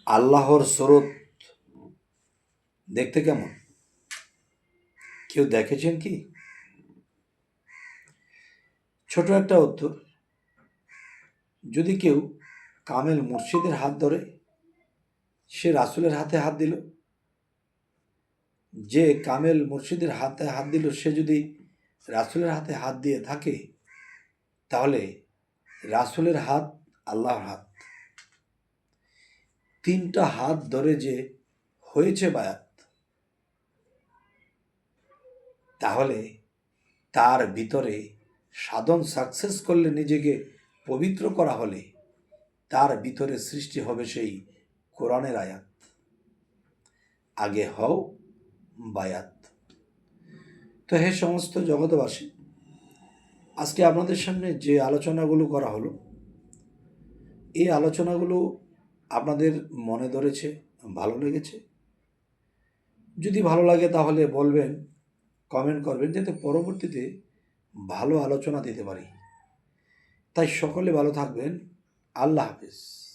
আল্লাহর সুরত দেখতে কেমন? কেউ দেখেছেন কি? ছোট একটা উত্তর, যদি কেউ কামেল মুর্শিদের হাত ধরে, সে রাসূলের হাতে হাত দিল। যে কামেল মুর্শিদের হাতে হাত দিল, সে যদি রাসূলের হাতে হাত দিয়ে থাকে, তাহলে রাসূলের হাত আল্লাহর হাত। তিনটা হাত ধরে যে হয়েছে বায়াত, তাহলে তার ভিতরে সাধন সাকসেস করলে, নিজেকে পবিত্র করা হলে, তার ভিতরে সৃষ্টি হবে সেই কোরআনের আয়াত, আগে হও বায়াত। তো হে সমস্ত জগতবাসী, আজকে আপনাদের সামনে যে আলোচনাগুলো করা হলো, এই আলোচনাগুলো আপনাদের মনে ধরেছে, ভালো লেগেছে? যদি ভালো লাগে তাহলে বলবেন, কমেন্ট করবেন, যাতে পরবর্তীতে ভালো আলোচনা দিতে পারি। তাই সকলে ভালো থাকবেন। আল্লাহ হাফেজ।